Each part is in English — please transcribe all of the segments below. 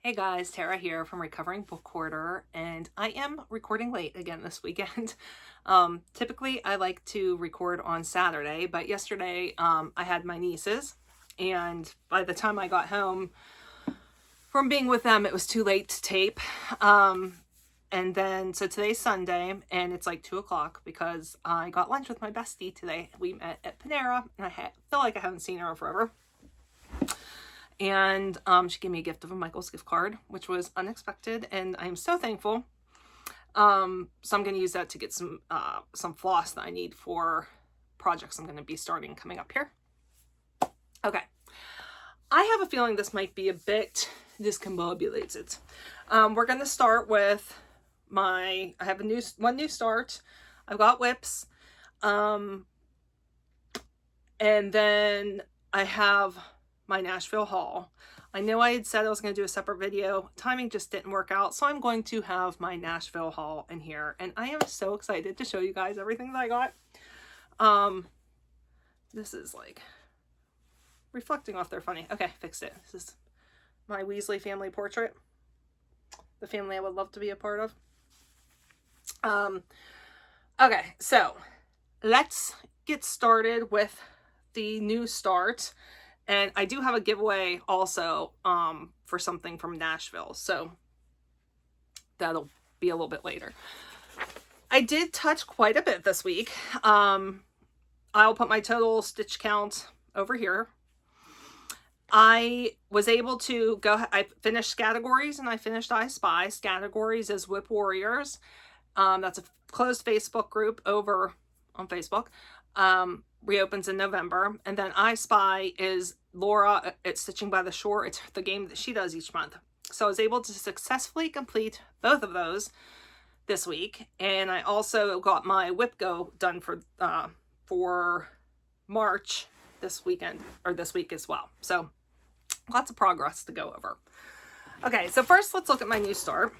Hey guys, Tara here from Recovering Book Hoarder, and I am recording late again this weekend. Typically I like to record on Saturday, but yesterday I had my nieces, and by the time I got home from being with them, it was too late to tape. So today's Sunday, and it's like 2 o'clock because I got lunch with my bestie today. We met at Panera, and I feel like I haven't seen her in forever. And she gave me a gift of a Michael's gift card, which was unexpected, and I am so thankful. So I'm going to use that to get some floss that I need for projects I'm going to be starting coming up here. Okay. I have a feeling this might be a bit discombobulated. We're going to start with I have one new start. I've got whips. And then I have my Nashville haul. I know I had said I was going to do a separate video. Timing just didn't work out, so I'm going to have my Nashville haul in here, and I am so excited to show you guys everything that I got. This is like reflecting off there funny. Okay, fixed it. This is my Weasley family portrait. The family I would love to be a part of. Okay, so let's get started with the new start. And I do have a giveaway also for something from Nashville, so that'll be a little bit later. I did touch quite a bit this week. I'll put my total stitch count over here. I was able to I finished Categories and I finished I Spy. Categories is Whip Warriors. That's a closed Facebook group over on Facebook. Reopens in November, and then I Spy is Laura at Stitching by the Shore. It's the game that she does each month. So I was able to successfully complete both of those this week, and I also got my Whip Go done for March this weekend, or this week as well. So lots of progress to go over. Okay, so first let's look at my new start.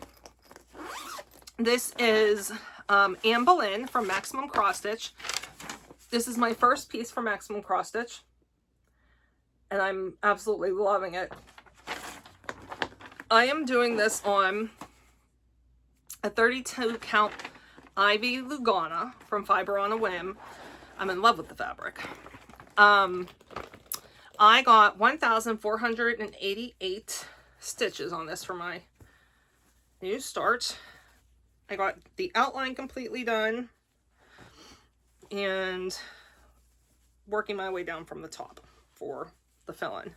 This is Anne Boleyn from Maximum Cross Stitch. This is my first piece for Maximum Cross Stitch, and I'm absolutely loving it. I am doing this on a 32 count Ivy Lugana from Fiber on a Whim. I'm in love with the fabric. I got 1,488 stitches on this for my new start. I got the outline completely done and working my way down from the top for the fill-in.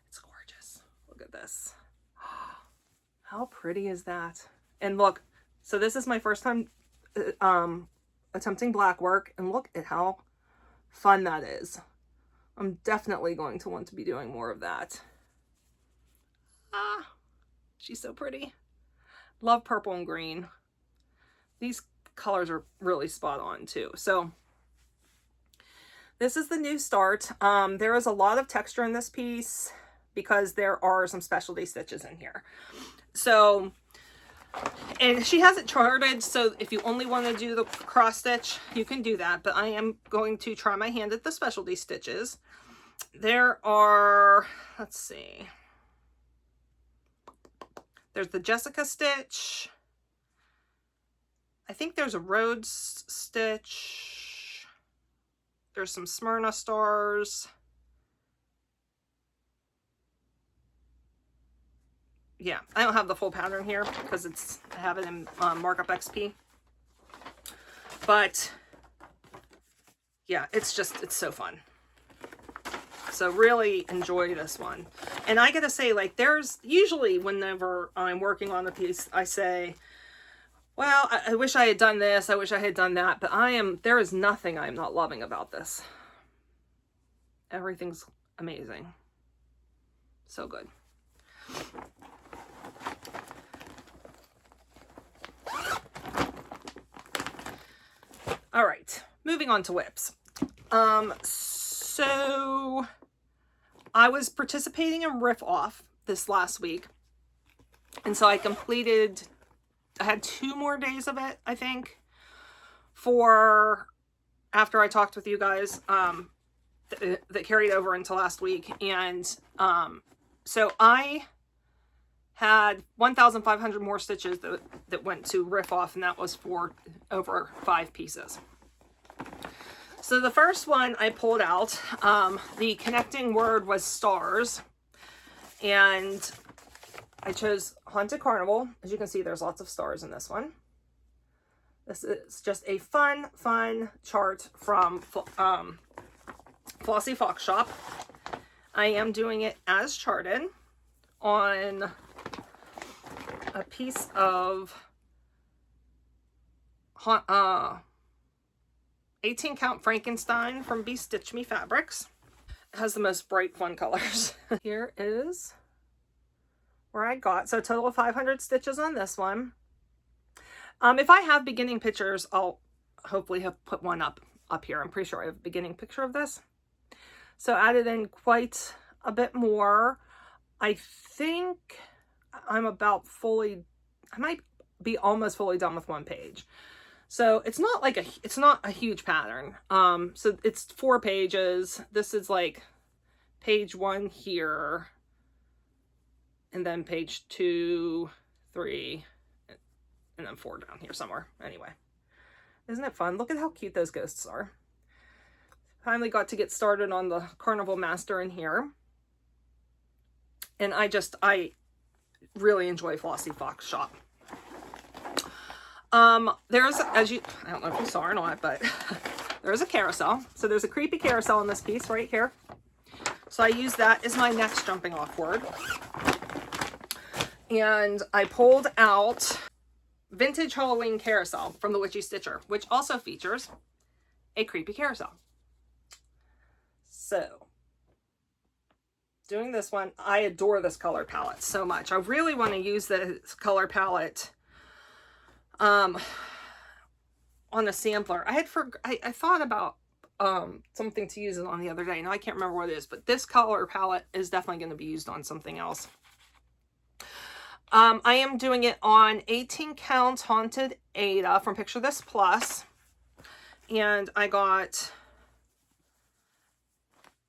It's gorgeous. Look at this. How pretty is that? And look, so this is my first time attempting black work, and look at how fun that is. I'm definitely going to want to be doing more of that. She's so pretty. Love purple and green. These colors are really spot on too. So this is the new start. There is a lot of texture in this piece because there are some specialty stitches in here. So, and she has it charted, so if you only want to do the cross stitch, you can do that. But I am going to try my hand at the specialty stitches. There are, let's see. There's the Jessica stitch. I think there's a Rhodes stitch. There's some Smyrna stars. Yeah, I don't have the full pattern here because I have it in Markup XP. But yeah, it's so fun. So really enjoy this one. And I gotta say, like, there's usually whenever I'm working on a piece, I say, well, I wish I had done this, I wish I had done that, but there is nothing I'm not loving about this. Everything's amazing. So good. All right, moving on to whips. So I was participating in Riff Off this last week, and so I had 2 more days of it, I think, after I talked with you guys, that carried over into last week. And so I had 1,500 more stitches that went to riff off, and that was for over 5 pieces. So the first one I pulled out, the connecting word was stars, and I chose Haunted Carnival. As you can see, there's lots of stars in this one. This is just a fun chart from Flossy Fox Shop. I am doing it as charted on a piece of 18 count Frankenstein from Be Stitch Me Fabrics. It has the most bright fun colors. Here is where I got, so a total of 500 stitches on this one. If I have beginning pictures, I'll hopefully have put one up here. I'm pretty sure I have a beginning picture of this. So added in quite a bit more. I think I'm about fully, I might be almost fully done with one page. So it's not like it's not a huge pattern. So it's 4 pages. This is like page 1 here, and then page 2, 3, and then 4 down here somewhere. Anyway, isn't it fun? Look at how cute those ghosts are. Finally got to get started on the Carnival Master in here. And I really enjoy Flossy Fox Shop. There's, I don't know if you saw or not, but there's a carousel. So there's a creepy carousel in this piece right here. So I use that as my next jumping off word. And I pulled out Vintage Halloween Carousel from the Witchy Stitcher, which also features a creepy carousel. So, doing this one, I adore this color palette so much. I really want to use this color palette on a sampler. I thought about something to use it on the other day. Now I can't remember what it is, but this color palette is definitely going to be used on something else. I am doing it on 18 count Haunted Ada from Picture This Plus, and I got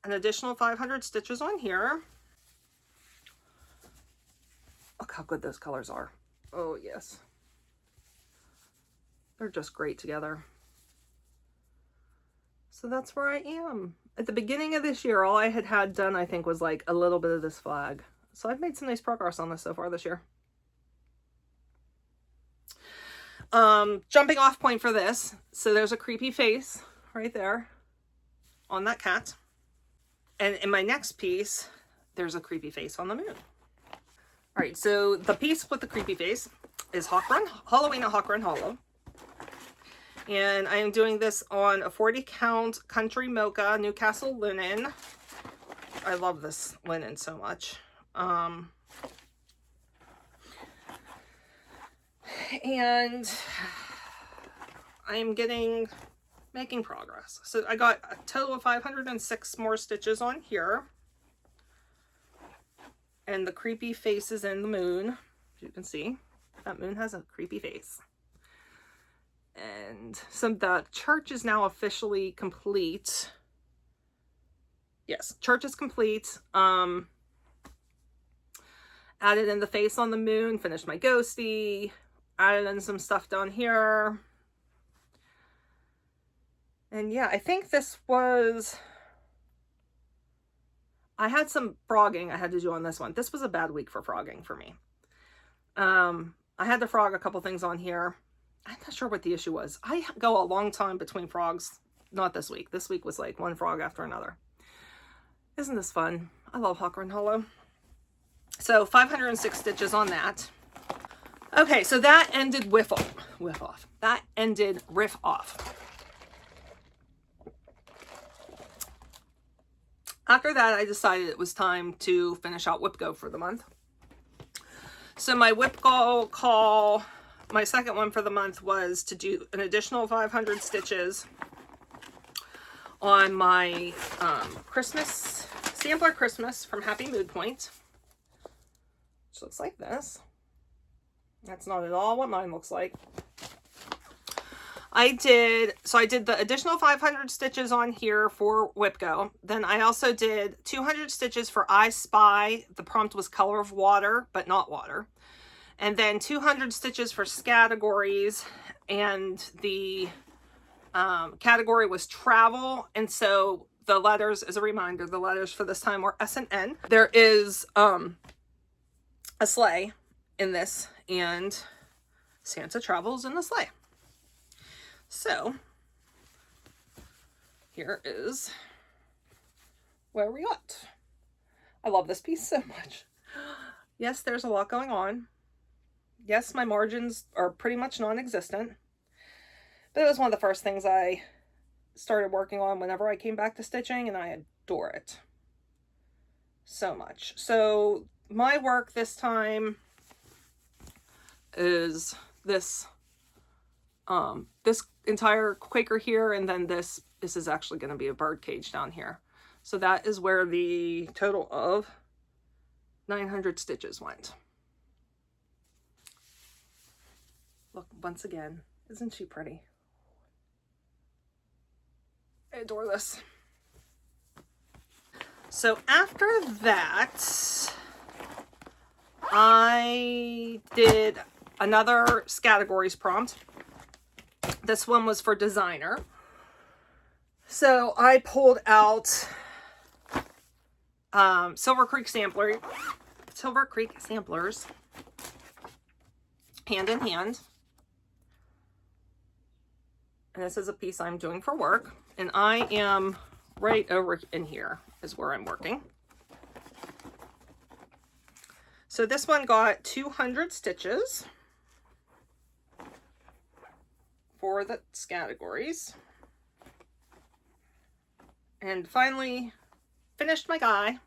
an additional 500 stitches on here. Look how good those colors are. Oh yes, they're just great together. So that's where I am. At the beginning of this year, all I had done, I think, was like a little bit of this flag. So I've made some nice progress on this so far this year. Jumping off point for this. So there's a creepy face right there on that cat. And in my next piece, there's a creepy face on the moon. All right, so the piece with the creepy face is Halloween at Hawk Run Hollow. And I am doing this on a 40 count Country Mocha Newcastle linen. I love this linen so much. And I am making progress. So I got a total of 506 more stitches on here. And the creepy face is in the moon. As you can see, that moon has a creepy face. And so the church is now officially complete. Yes, church is complete. Added in the face on the moon, finished my ghosty, added in some stuff down here. And yeah, I think this was, I had some frogging I had to do on this one. This was a bad week for frogging for me. I had to frog a couple things on here. I'm not sure what the issue was. I go a long time between frogs. Not this week. This week was like one frog after another. Isn't this fun? I love Hawk Run Hollow. So 506 stitches on that. Okay, so that ended whiff off. That ended riff off. After that, I decided it was time to finish out Whip Go for the month. So my Whip Go call, my second one for the month, was to do an additional 500 stitches on my Christmas, Sampler Christmas from Happy Mood Point, which looks like this. That's not at all what mine looks like. I did the additional 500 stitches on here for Whipco. Then I also did 200 stitches for I Spy. The prompt was color of water, but not water. And then 200 stitches for categories, and the category was travel. And so the letters, as a reminder, the letters for this time were S and N. There is a sleigh in this, and Santa travels in the sleigh. So here is where we got. I love this piece so much. Yes, there's a lot going on. Yes, my margins are pretty much non-existent. But it was one of the first things I started working on whenever I came back to stitching, and I adore it so much. So my work this time is this this entire Quaker here, and then this is actually going to be a bird cage down here. So that is where the total of 900 stitches went. Look, once again, isn't she pretty? I adore this. So after that, I did another categories prompt. This one was for designer. So I pulled out Silver Creek Samplers, Hand in Hand. And this is a piece I'm doing for work. And I am right over in here is where I'm working. So this one got 200 stitches for the categories. And finally finished my guy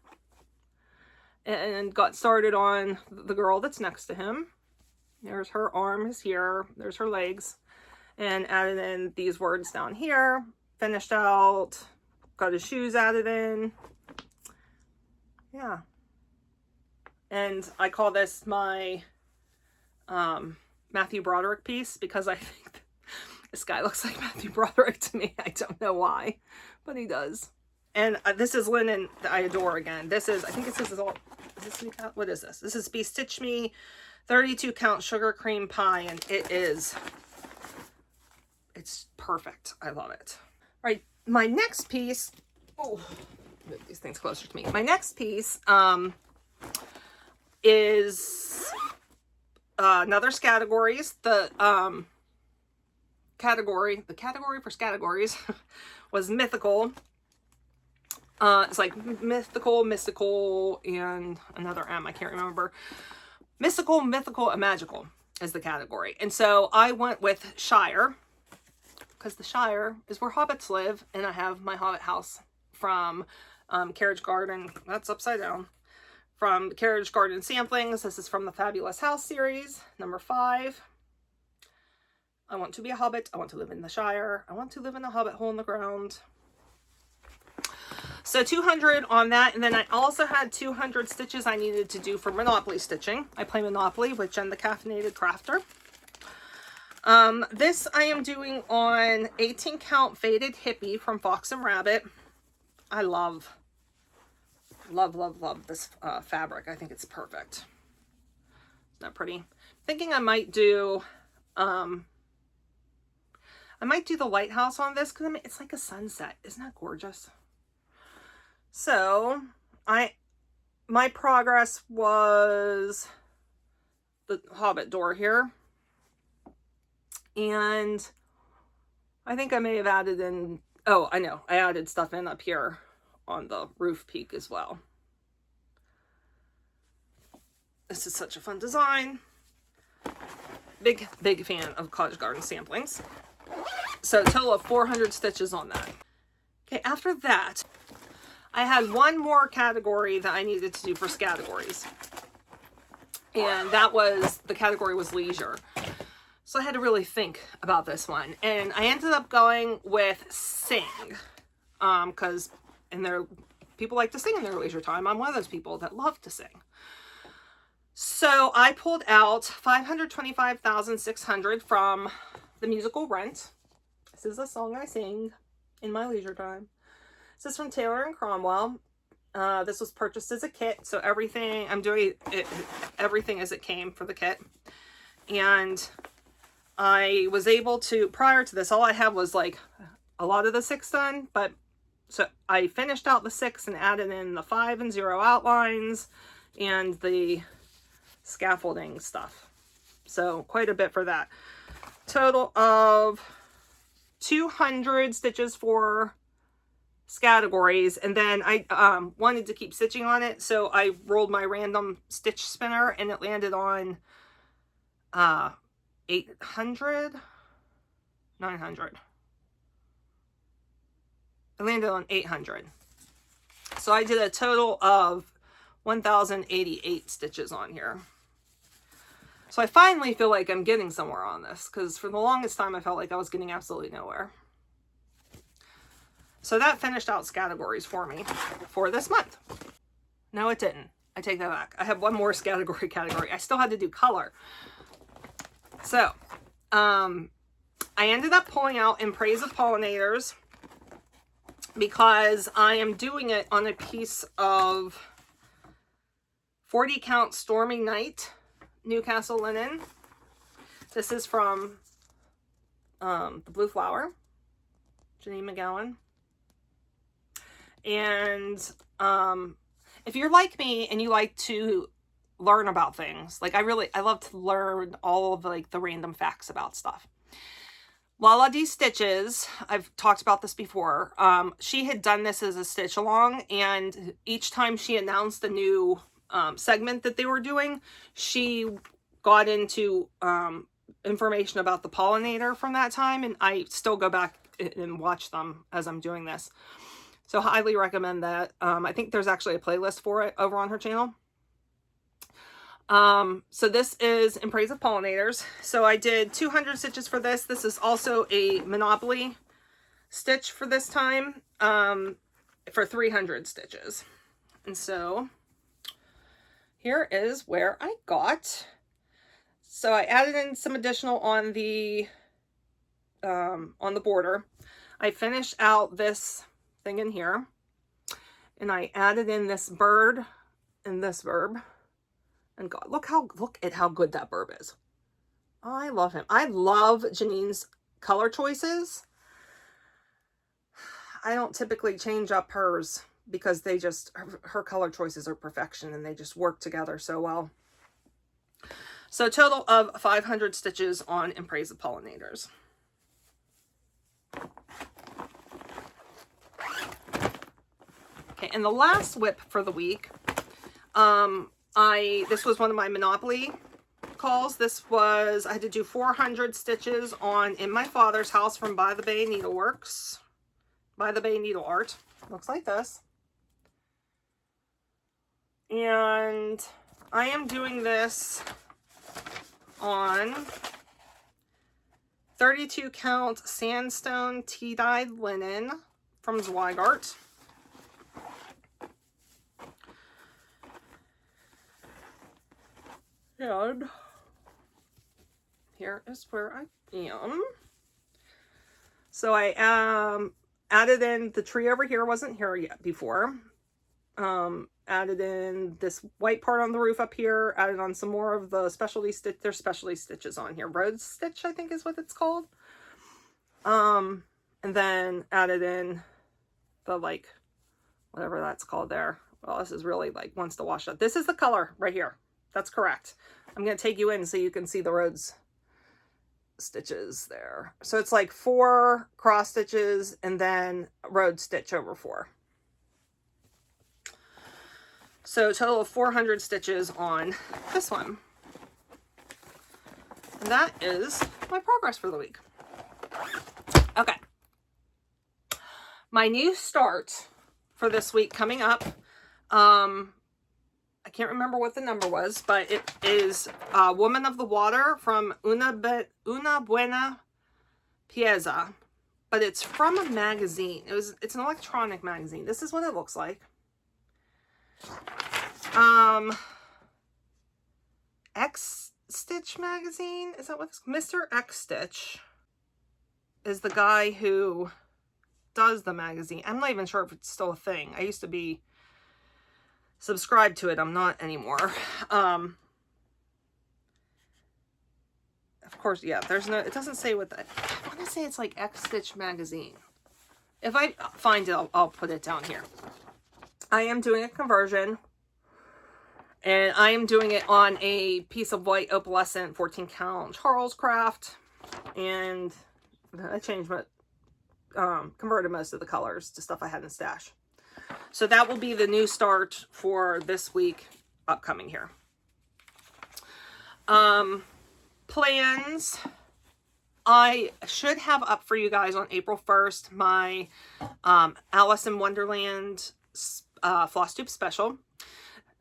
and got started on the girl that's next to him. There's her arm is here. There's her legs. And added in these words down here. Finished out. Got his shoes added in. Yeah. And I call this my Matthew Broderick piece because I think this guy looks like Matthew Broderick to me. I don't know why, but he does. And this is linen that I adore again. This is, I think this is all, is this, what is this? This is Be Stitch Me 32 count sugar cream pie, and it is, it's perfect. I love it. All right, my next piece, oh, move these things closer to me. My next piece is another categories. The category for categories was mythical. It's like mythical, mystical, and another M, I can't remember. Mystical, mythical, and magical is the category. And so I went with Shire, because the Shire is where hobbits live, and I have my hobbit house from Carriage Garden. That's upside down. From Carriage Garden Samplings. This is from the Fabulous House series, number 5. I want to be a hobbit. I want to live in the Shire. I want to live in a hobbit hole in the ground. So 200 on that, and then I also had 200 stitches I needed to do for Monopoly stitching. I play Monopoly with Jen the Caffeinated Crafter. This I am doing on 18 count Faded Hippie from Fox and Rabbit. I love this fabric. I think it's perfect. Isn't that pretty? Thinking I might do the lighthouse on this because I mean, it's like a sunset. Isn't that gorgeous? So my progress was the Hobbit door here, and I think I may have added in, oh, I know, I added stuff in up here on the roof peak as well. This is such a fun design. Big fan of Cottage Garden Samplings. So a total of 400 stitches on that. Okay, after that, I had one more category that I needed to do for categories. And that was, the category was leisure. So I had to really think about this one. And I ended up going with sing. Because people like to sing in their leisure time. I'm one of those people that love to sing. So I pulled out 525,600 from the musical Rent. This is a song I sing in my leisure time. This is from Taylor and Cromwell. This was purchased as a kit, so everything, I'm doing it, everything as it came for the kit. And I was able to, prior to this, all I had was like a lot of the 6 done, but so I finished out the 6 and added in the 5 and 0 outlines and the scaffolding stuff. So quite a bit for that. Total of 200 stitches for categories, and then I wanted to keep stitching on it, so I rolled my random stitch spinner and it landed on 800, 900. It landed on 800. So I did a total of 1,088 stitches on here. So I finally feel like I'm getting somewhere on this, because for the longest time I felt like I was getting absolutely nowhere. So that finished out categories for me for this month. No, it didn't. I take that back. I have one more category. I still had to do color. So, I ended up pulling out In Praise of Pollinators because I am doing it on a piece of 40 count Stormy Night Newcastle linen. This is from the Blue Flower, Janine McGowan. And if you're like me and you like to learn about things, like I love to learn all of like the random facts about stuff. Lala D Stitches, I've talked about this before. She had done this as a stitch along, and each time she announced a new segment that they were doing, she got into information about the pollinator from that time, and I still go back and watch them as I'm doing this. So highly recommend that. I think there's actually a playlist for it over on her channel. So this is In Praise of Pollinators. So I did 200 stitches for this. This is also a Monopoly stitch for this time, for 300 stitches. And so here is where I got. So I added in some additional on the border. I finished out this thing in here, and I added in this bird and this verb, and God, look at how good that verb is. I love him. I love Janine's color choices. I don't typically change up hers because they just, her color choices are perfection and they just work together so well. So total of 500 stitches on In Praise of Pollinators. Okay, and the last whip for the week, this was one of my Monopoly calls. This was, I had to do 400 stitches on In My Father's House from By the Bay Needleworks. By the Bay Needle Art. Looks like this. And I am doing this on 32 count sandstone tea-dyed linen from Zweigart. And here is where I am. So I added in the tree over here, wasn't here yet before. Added in this white part on the roof up here, added on some more of the specialty stitch. There's specialty stitches on here. Rose stitch, I think is what it's called. And then added in the, like, whatever that's called there. Well, this is really like wants to wash up. This is the color right here. That's correct. I'm going to take you in so you can see the Rhodes stitches there. So it's like 4 cross stitches and then Rhodes stitch over 4. So a total of 400 stitches on this one. And that is my progress for the week. Okay. My new start for this week coming up, I can't remember what the number was, but it is Woman of the Water from Una Buena Pieza. But it's from a magazine. It's an electronic magazine. This is what it looks like. X Stitch magazine? Is that what it's Mr. X Stitch? is the guy who does the magazine. I'm not even sure if it's still a thing. I used to be subscribed to it. I'm not anymore. Of course, yeah, there's no, it doesn't say what the, I want to say it's like X Stitch Magazine. If I find it, I'll put it down here. I am doing a conversion, and I am doing it on a piece of white opalescent 14 count Charles craft, and I changed my, converted most of the colors to stuff I had in stash. So that will be the new start for this week upcoming here. Plans. I should have up for you guys on April 1st my Alice in Wonderland FlossTube special.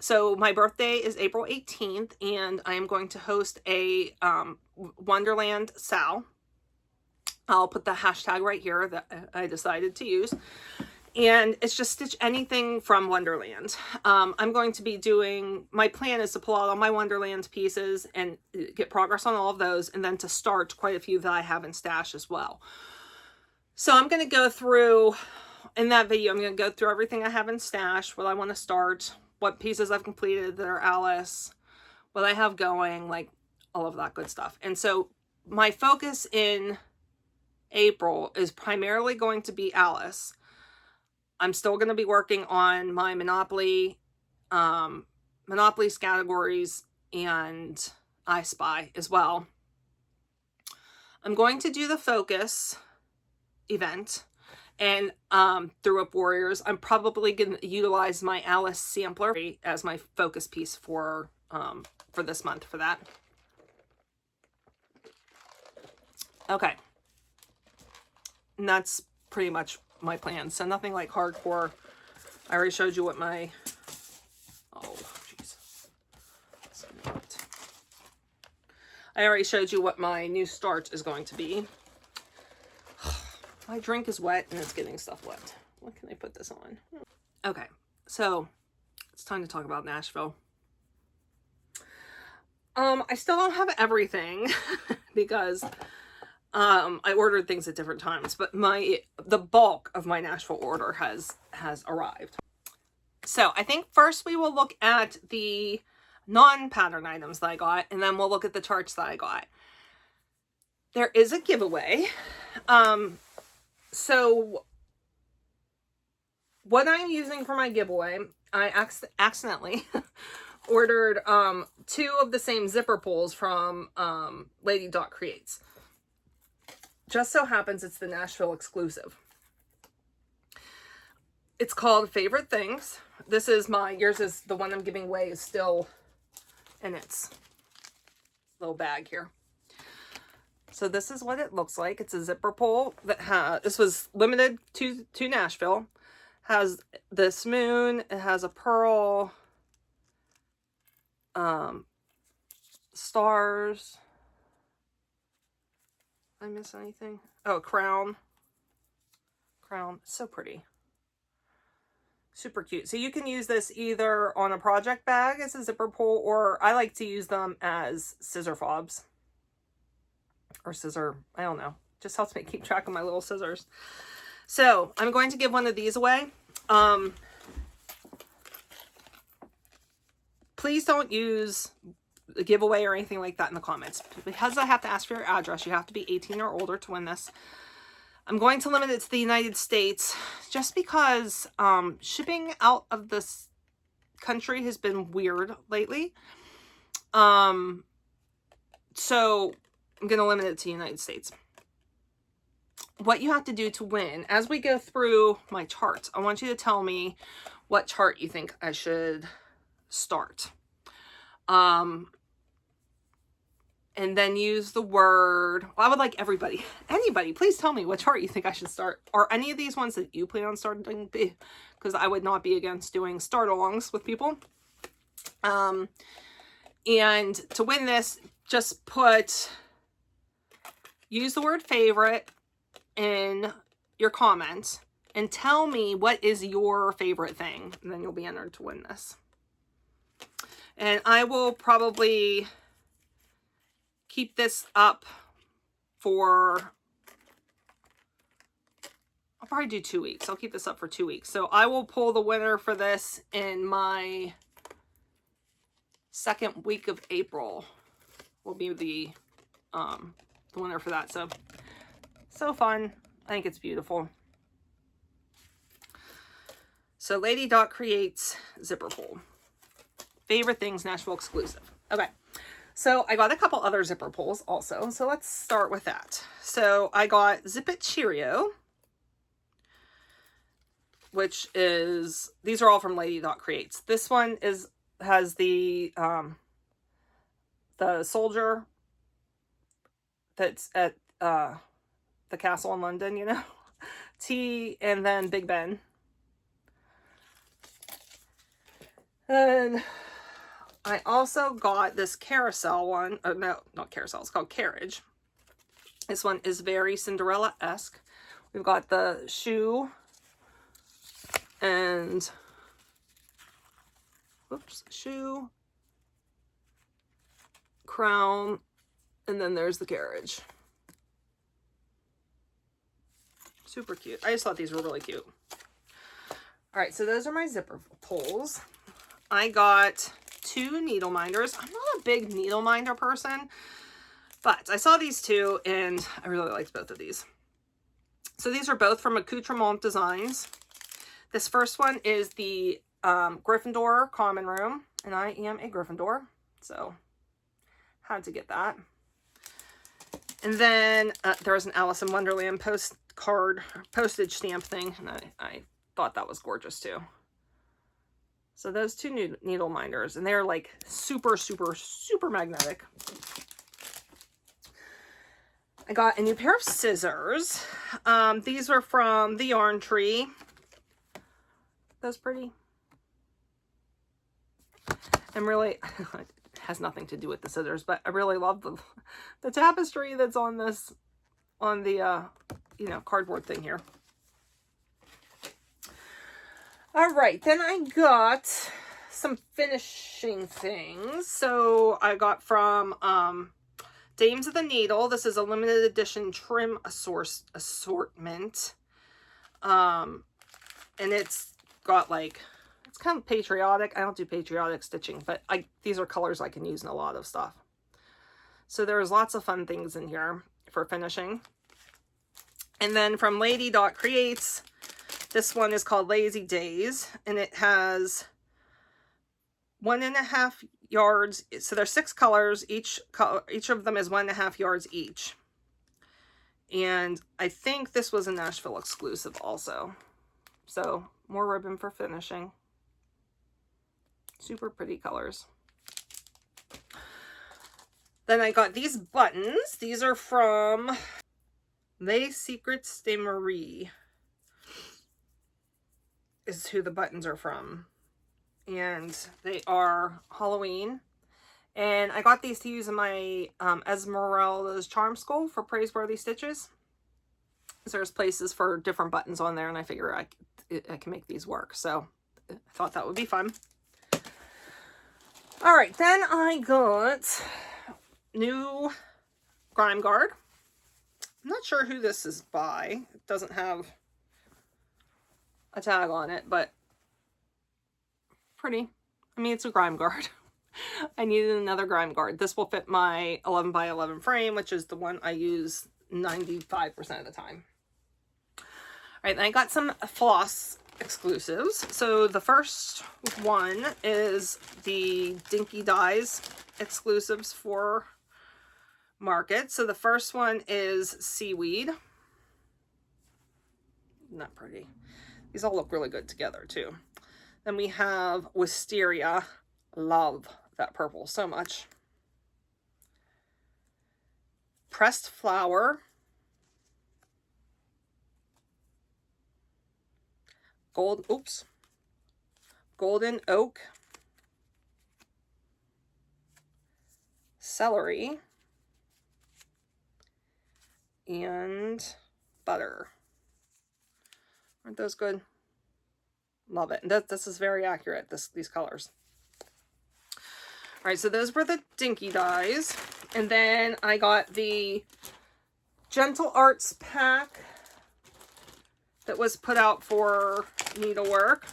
So my birthday is April 18th, and I am going to host a Wonderland Sal. I'll put the hashtag right here that I decided to use. And it's just stitch anything from Wonderland. I'm going to be doing, my plan is to pull out all my Wonderland pieces and get progress on all of those, and then to start quite a few that I have in stash as well. So I'm going to go through, in that video, I'm going to go through everything I have in stash, what I want to start, what pieces I've completed that are Alice, what I have going, like all of that good stuff. And so my focus in April is primarily going to be Alice. I'm still going to be working on my Monopoly categories and I Spy as well. I'm going to do the focus event, and through Up Warriors, I'm probably going to utilize my Alice sampler as my focus piece for this month for that. Okay. And that's pretty much my plan. So nothing like hardcore. I already showed you what my, oh jeez, I already showed you what my new start is going to be. My drink is wet and it's getting stuff wet. What can I put this on? Okay, so it's time to talk about Nashville. I still don't have everything because I ordered things at different times, but the bulk of my Nashville order has arrived. So I think first we will look at the non-pattern items that I got, and then we'll look at the charts that I got. There is a giveaway. So what I'm using for my giveaway, I accidentally ordered 2 of the same zipper pulls from Lady Dot Creates. Just so happens it's the Nashville exclusive. It's called Favorite Things. This is yours is the one I'm giving away is still in its little bag here. So this is what it looks like. It's a zipper pull that this was limited to Nashville. Has this moon, it has a pearl, stars. Did I miss anything? Oh, crown. Crown. So pretty. Super cute. So you can use this either on a project bag as a zipper pull, or I like to use them as scissor fobs. Or scissor, I don't know. Just helps me keep track of my little scissors. So I'm going to give one of these away. Please don't use a giveaway or anything like that in the comments. Because I have to ask for your address, you have to be 18 or older to win this. I'm going to limit it to the United States just because shipping out of this country has been weird lately. So I'm going to limit it to the United States. What you have to do to win, as we go through my charts, I want you to tell me what chart you think I should start. And then use the word, well, I would like anybody, please tell me what chart you think I should start. Are any of these ones that you plan on starting? Because I would not be against doing start-alongs with people. And to win this, just use the word favorite in your comments and tell me what is your favorite thing. And then you'll be entered to win this. And I will probably keep this up for I'll probably do 2 weeks. I'll keep this up for 2 weeks. So I will pull the winner for this in my second week of April. Will be the winner for that. So fun. I think it's beautiful. So Lady Dot Creates zipper pull. Favorite things, Nashville exclusive. Okay. So I got a couple other zipper pulls also. So let's start with that. So I got Zip It Cheerio, which is, these are all from Lady Dot Creates. This one has the soldier that's at the castle in London, you know, T, and then Big Ben. And I also got this carousel one. Oh, no, not carousel. It's called Carriage. This one is very Cinderella-esque. We've got the shoe and, whoops, shoe, crown, and then there's the carriage. Super cute. I just thought these were really cute. All right, so those are my zipper pulls. I got 2 needle minders. I'm not a big needle minder person, but I saw these 2 and I really liked both of these. So these are both from Accoutrement Designs. This first one is the Gryffindor Common Room, and I am a Gryffindor, so had to get that. And then there's an Alice in Wonderland postage stamp thing, and I thought that was gorgeous too. So those 2 needle minders, and they're like super, super, super magnetic. I got a new pair of scissors. These are from the Yarn Tree. Those pretty. And really, it has nothing to do with the scissors, but I really love the tapestry that's on this, on the, you know, cardboard thing here. All right, then I got some finishing things. So I got from Dames of the Needle. This is a limited edition trim assortment. And it's got like, it's kind of patriotic. I don't do patriotic stitching, but these are colors I can use in a lot of stuff. So there's lots of fun things in here for finishing. And then from Lady Dot Creates, this one is called Lazy Days, and it has 1.5 yards. So there's 6 colors. Each of them is 1.5 yards each. And I think this was a Nashville exclusive also. So more ribbon for finishing. Super pretty colors. Then I got these buttons. These are from Les Secrets de Marie. Is who the buttons are from. And they are Halloween. And I got these to use in my Esmeralda's Charm School for Praiseworthy Stitches. So there's places for different buttons on there, and I figure I can make these work. So I thought that would be fun. All right, then I got new Grime Guard. I'm not sure who this is by. It doesn't have a tag on it, but pretty. I mean, it's a Grime Guard. I needed another Grime Guard. This will fit my 11 by 11 frame, which is the one I use 95% of the time. All right, then I got some floss exclusives. So the first one is the Dinky Dyes exclusives for Market. So the first one is Seaweed. Not pretty. These all look really good together too. Then we have Wisteria. Love that purple so much. Pressed Flower. Golden Oak. Celery. And Butter. Aren't those good? Love it. And this is very accurate, these colors. All right, so those were the Dinky Dyes. And then I got the Gentle Arts pack. that was put out for needlework.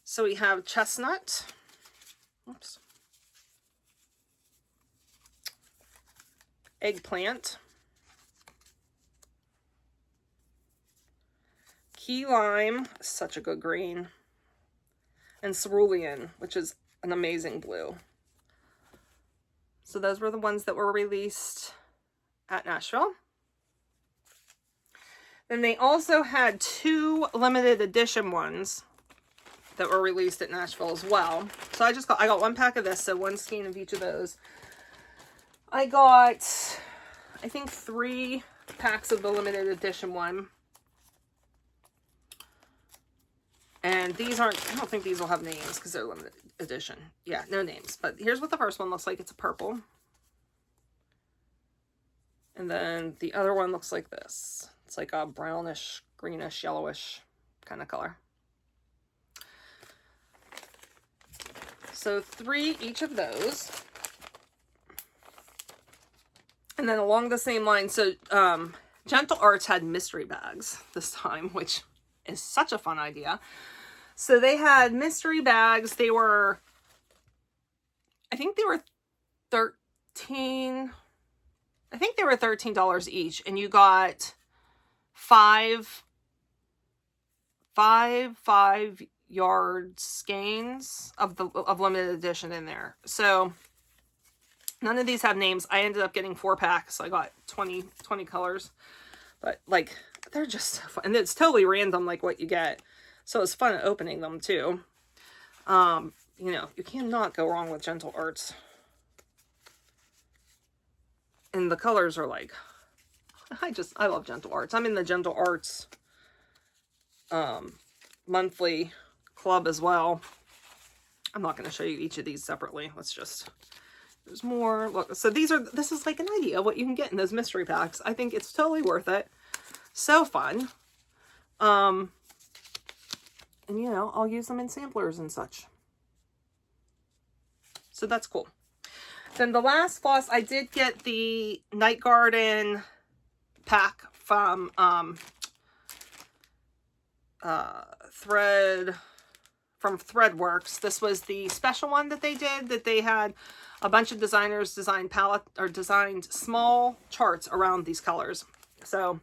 So we have chestnut. Oops. Eggplant. Key lime, such a good green. And cerulean, which is an amazing blue. So those were the ones that were released at Nashville. Then they also had 2 limited edition ones that were released at Nashville as well. So I got 1 pack of this, so 1 skein of each of those. I got, I think, 3 packs of the limited edition one. And these aren't, I don't think these will have names because they're limited edition. Yeah, no names. But here's what the first one looks like. It's a purple. And then the other one looks like this. It's like a brownish, greenish, yellowish kind of color. So 3 each of those. And then along the same line, so Gentle Arts had mystery bags this time, which is such a fun idea. So they had mystery bags. They were, I think they were $13 each, and you got 5 yard skeins of limited edition in there. So none of these have names. I ended up getting 4 packs, so I got 20 colors. But like, they're just so fun. And it's totally random, like what you get. So it's fun opening them too. You know, you cannot go wrong with Gentle Arts. And the colors are like, I love Gentle Arts. I'm in the Gentle Arts monthly club as well. I'm not going to show you each of these separately. Let's just, there's more. Look, so this is like an idea of what you can get in those mystery packs. I think it's totally worth it. So fun. And you know, I'll use them in samplers and such. So that's cool. Then the last floss, I did get the Night Garden pack from Threadworks. This was the special one that they did, that they had a bunch of designers designed designed small charts around these colors. So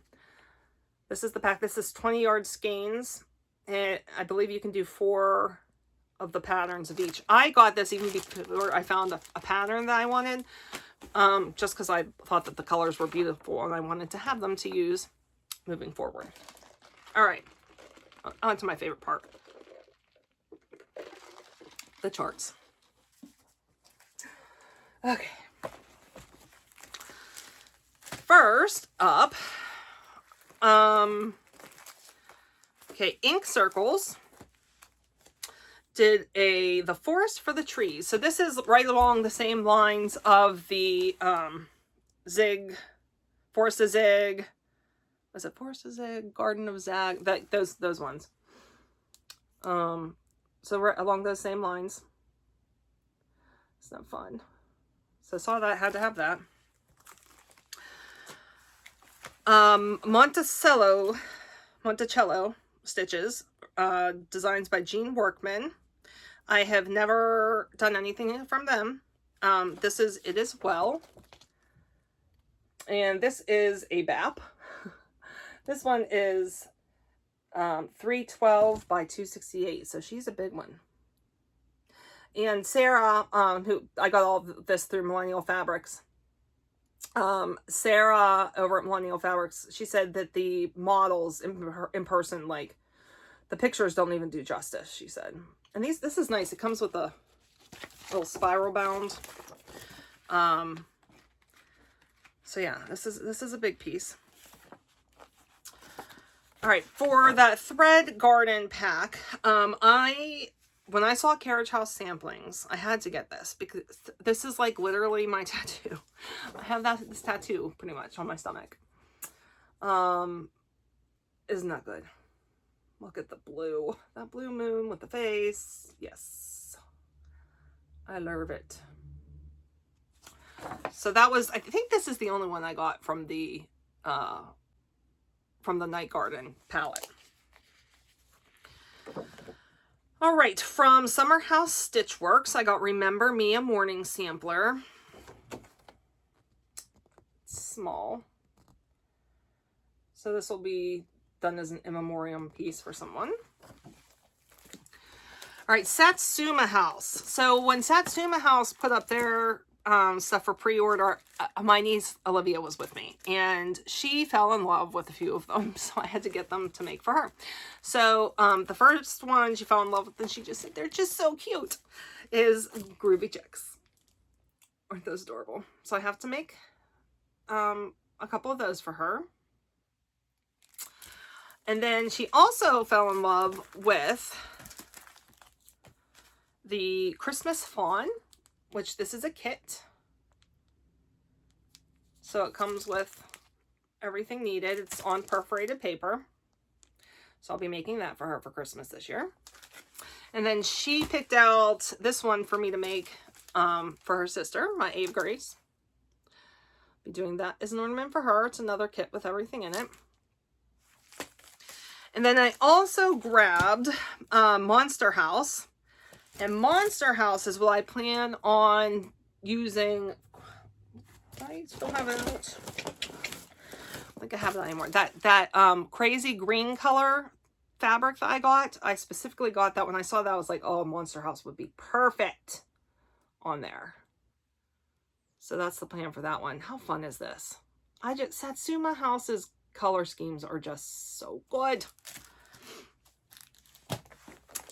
this is the pack. This is 20 yard skeins. And I believe you can do 4 of the patterns of each. I got this even before I found a pattern that I wanted, just because I thought that the colors were beautiful and I wanted to have them to use moving forward. All right, on to my favorite part, the charts. Okay, first up, okay, Ink Circles did the Forest for the Trees. So this is right along the same lines of the Zig, Forest of Zig. Was it Forest of Zig? Garden of Zag? Those ones. So right along those same lines. It's not fun. So I saw that, had to have that. Monticello stitches, designs by Jean Workman. I have never done anything from them. It is well. And this is a BAP. This one is 312 by 268. So she's a big one. And Sarah, who I got all of this through Millennial Fabrics. Sarah over at Millennial Fabrics, she said that the models in person, like, the pictures don't even do justice, she said. And this is nice. It comes with a little spiral bound. So yeah, this is a big piece. All right, for that Thread Garden pack, when I saw Carriage House samplings, I had to get this because this is like literally my tattoo. I have this tattoo pretty much on my stomach. Isn't that good? Look at the blue. That blue moon with the face. Yes. I love it. So that was, I think this is the only one I got from the from the Night Garden palette. All right, from Summer House Stitchworks, I got Remember Me, a morning sampler. Small. So this will be done as an in memoriam piece for someone. All right, Satsuma House. So when Satsuma House put up their stuff for pre-order, my niece Olivia was with me, and she fell in love with a few of them, so I had to get them to make for her. So the first one she fell in love with, and she just said, they're just so cute, is Groovy Chicks. Aren't those adorable? So I have to make a couple of those for her. And then she also fell in love with the Christmas Fawn, which this is a kit. So it comes with everything needed. It's on perforated paper. So I'll be making that for her for Christmas this year. And then she picked out this one for me to make for her sister, my Ave Grace. Be doing that as an ornament for her. It's another kit with everything in it. And then I also grabbed Monster House. And Monster House is what I plan on using. I still have it. I don't think I have it anymore. That crazy green color fabric that I got. I specifically got that when I saw that. I was like, oh, Monster House would be perfect on there. So that's the plan for that one. How fun is this? Satsuma House's color schemes are just so good.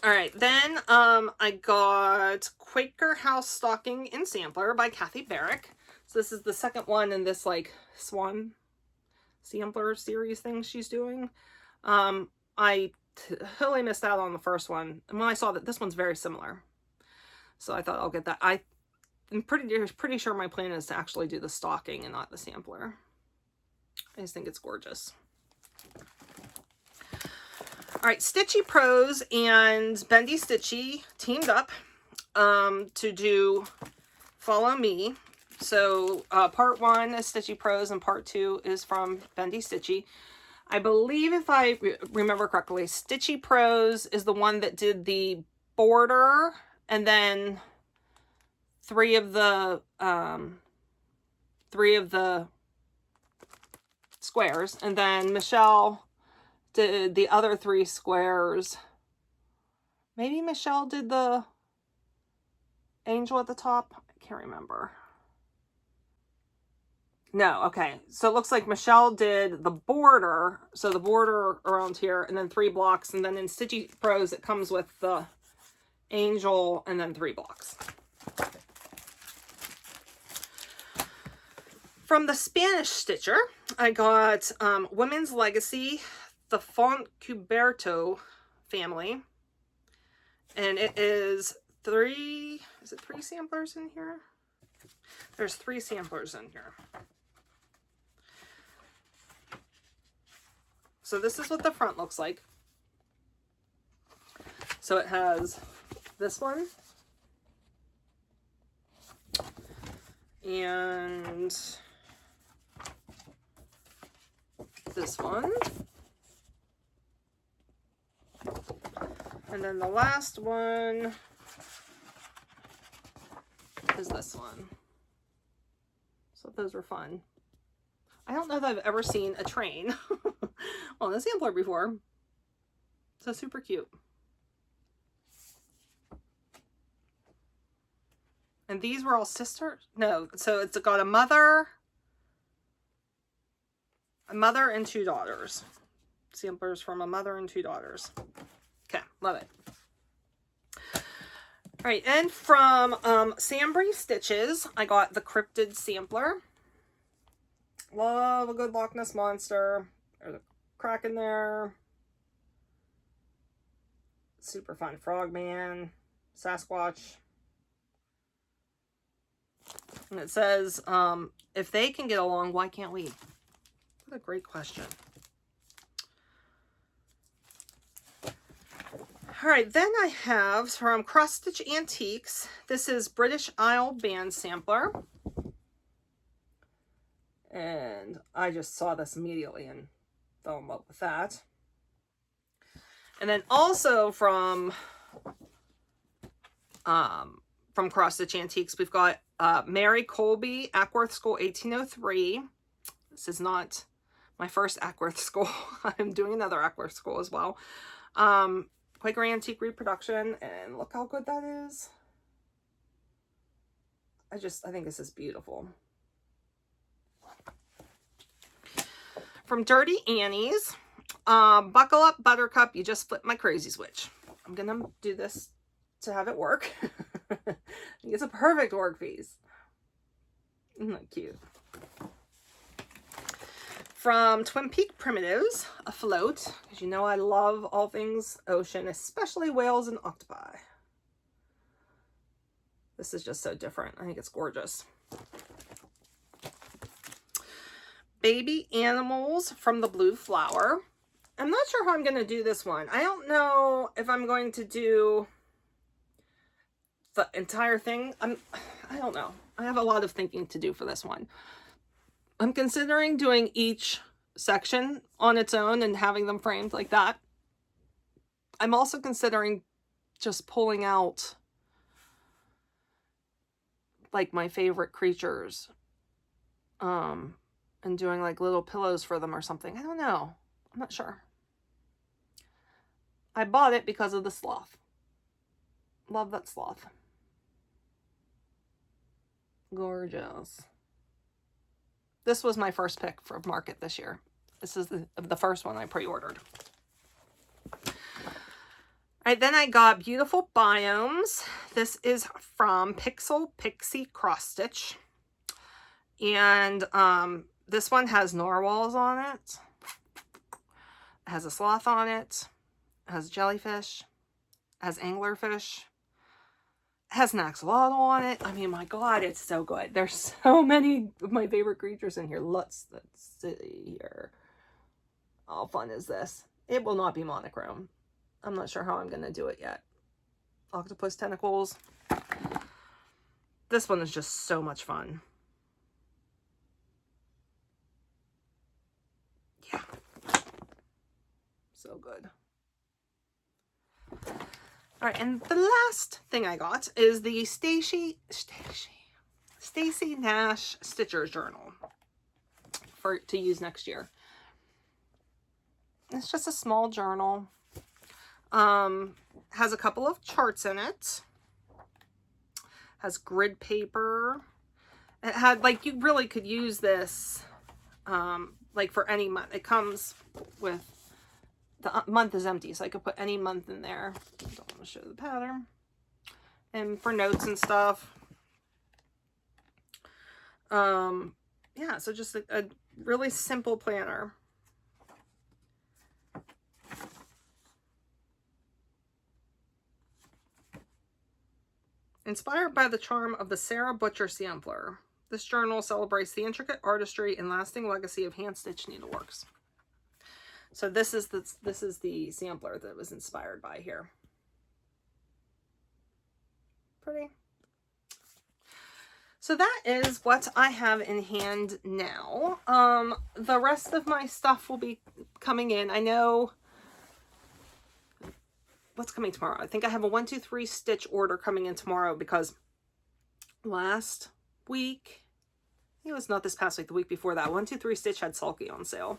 All right, then I got Quaker House Stocking in Sampler by Kathy Barrick. So this is the second one in this like swan sampler series thing she's doing. I totally missed out on the first one, and when I saw that this one's very similar, so I thought I'll get that. I'm pretty sure my plan is to actually do the stocking and not the sampler. I just think it's gorgeous. All right, Stitchy Pros and Bendy Stitchy teamed up to do Follow Me. So part 1 is Stitchy Pros and part 2 is from Bendy Stitchy. I believe, if I remember correctly, Stitchy Pros is the one that did the border and then three of the squares, and then Michelle did the other 3 squares. Maybe Michelle did the angel at the top. I can't remember. No, okay. So it looks like Michelle did the border. So the border around here, and then 3 blocks. And then in Stitchy Pros, it comes with the angel and then 3 blocks. From the Spanish Stitcher, I got Women's Legacy, the Fontcuberto family. And it is 3 samplers in here? There's 3 samplers in here. So this is what the front looks like. So it has this one. And this one. And then the last one is this one. So those were fun. I don't know that I've ever seen a train on a sampler before. So super cute. And these were all sisters? No, so it's got a mother and 2 daughters. Samplers from a mother and 2 daughters. Okay, love it. All right, and from Sambry Stitches, I got the Cryptid Sampler. Love a good Loch Ness Monster. There's a crack in there. Super fun. Frogman, Sasquatch. And it says, if they can get along, why can't we? What a great question. All right, then I have from Cross Stitch Antiques. This is British Isle Band Sampler. And I just saw this immediately and fell in love with that. And then also from Cross Stitch Antiques, we've got Mary Colby, Ackworth School 1803. This is not my first Ackworth School. I'm doing another Ackworth School as well. Quaker Antique reproduction, and look how good that is. I think this is beautiful. From Dirty Annie's, buckle up, Buttercup, you just flipped my crazy switch. I'm gonna do this to have it work. It's a perfect work piece. Isn't that cute? From Twin Peak Primitives, a float, because you know I love all things ocean, especially whales and octopi. This is just so different. I think it's gorgeous. Baby Animals from the Blue Flower. I'm not sure how I'm going to do this one. I don't know if I'm going to do the entire thing. I don't know. I have a lot of thinking to do for this one. I'm considering doing each section on its own and having them framed like that. I'm also considering just pulling out like my favorite creatures and doing like little pillows for them or something. I don't know. I'm not sure. I bought it because of the sloth. Love that sloth. Gorgeous. This was my first pick for market this year. This is the first one I pre-ordered. All right, then I got Beautiful Biomes. This is from Pixel Pixie Cross Stitch. And this one has narwhals on it. It has a sloth on it. It has jellyfish. It has anglerfish. Has an axolotl on it. I mean, my God, it's so good. There's so many of my favorite creatures in here. Let's see here. How fun is this? It will not be monochrome. I'm not sure how I'm going to do it yet. Octopus tentacles. This one is just so much fun. Yeah. So good. All right, and the last thing I got is the Stacy Nash Stitcher's Journal to use next year. It's just a small journal. Has a couple of charts in it. Has grid paper. It had, like, you really could use this like for any month. It comes with, the month is empty, so I could put any month in there. I don't want to show the pattern. And for notes and stuff. Yeah, so just a really simple planner. Inspired by the charm of the Sarah Butcher sampler, this journal celebrates the intricate artistry and lasting legacy of hand-stitched needleworks. So this is the sampler that was inspired by here. Pretty. So that is what I have in hand now. The rest of my stuff will be coming in. I know what's coming tomorrow. I think I have a 1, 2, 3 stitch order coming in tomorrow because last week, it was not this past week, the week before that, 1, 2, 3 stitch had Sulky on sale.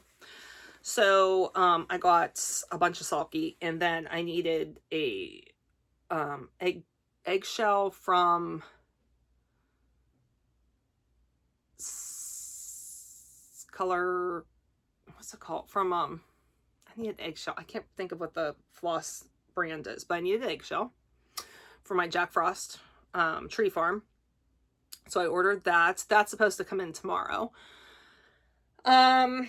So I got a bunch of Sulky, and then I needed a eggshell from color, what's it called? From I needed eggshell. I can't think of what the Floss brand is, but I needed an eggshell for my Jack Frost tree farm. So I ordered that. That's supposed to come in tomorrow. My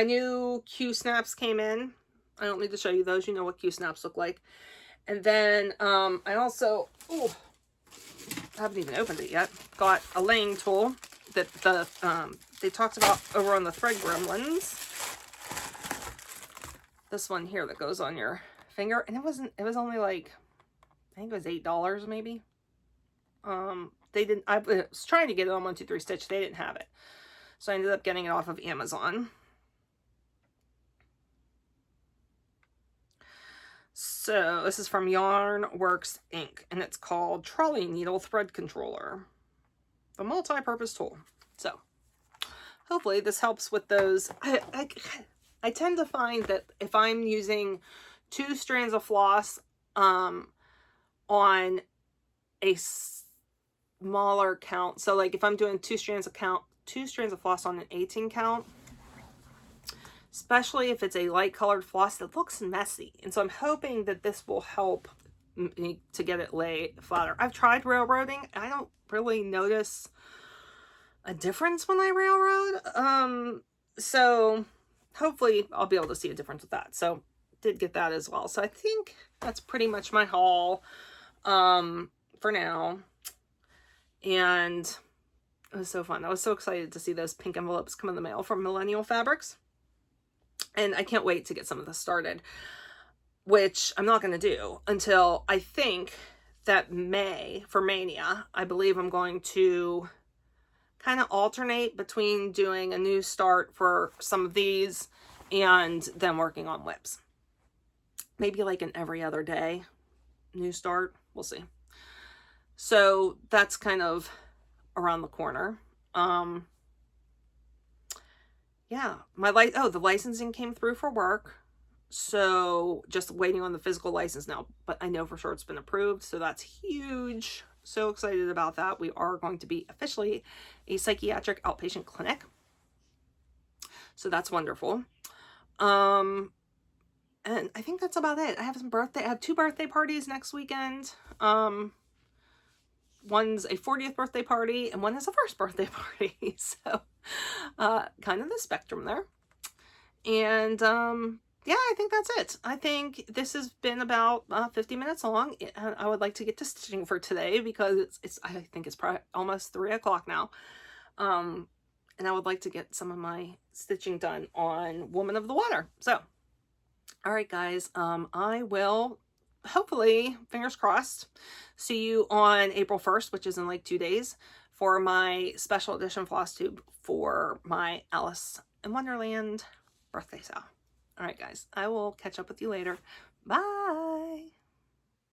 new Q snaps came in. I don't need to show you those. You know what Q snaps look like. And then I also, I haven't even opened it yet, got a laying tool that they talked about over on the Thread Gremlins. This one here that goes on your finger, and it was only like, I think it was $8 maybe. They didn't, I was trying to get it on 1, 2, 3 Stitch. They didn't have it. So I ended up getting it off of Amazon. So this is from Yarnworks Inc. and it's called Trolley Needle Thread Controller, the multi-purpose tool. So hopefully this helps with those. I tend to find that if I'm using 2 strands of floss on a smaller count, so like if I'm doing 2 strands of floss on an 18 count, especially if it's a light colored floss, it looks messy. And so I'm hoping that this will help me to get it lay flatter. I've tried railroading. I don't really notice a difference when I railroad. So hopefully I'll be able to see a difference with that. So did get that as well. So I think that's pretty much my haul for now. And it was so fun. I was so excited to see those pink envelopes come in the mail from Millennial Fabrics. And I can't wait to get some of this started, which I'm not going to do until I think that for Mania, I believe I'm going to kind of alternate between doing a new start for some of these and then working on whips. Maybe like an every other day new start. We'll see. So that's kind of around the corner. Yeah, the licensing came through for work. So just waiting on the physical license now, but I know for sure it's been approved. So that's huge. So excited about that. We are going to be officially a psychiatric outpatient clinic. So that's wonderful. And I think that's about it. I have 2 birthday parties next weekend. One's a 40th birthday party and one is a first birthday party. So kind of the spectrum there. And yeah, I think that's it. I think this has been about 50 minutes long. I would like to get to stitching for today because I think it's probably almost 3 o'clock now. And I would like to get some of my stitching done on Woman of the Water. So, all right, guys, I will hopefully, fingers crossed, see you on April 1st, which is in like 2 days, for my special edition FlossTube for my Alice in Wonderland birthday sale. All right, guys, I will catch up with you later. Bye.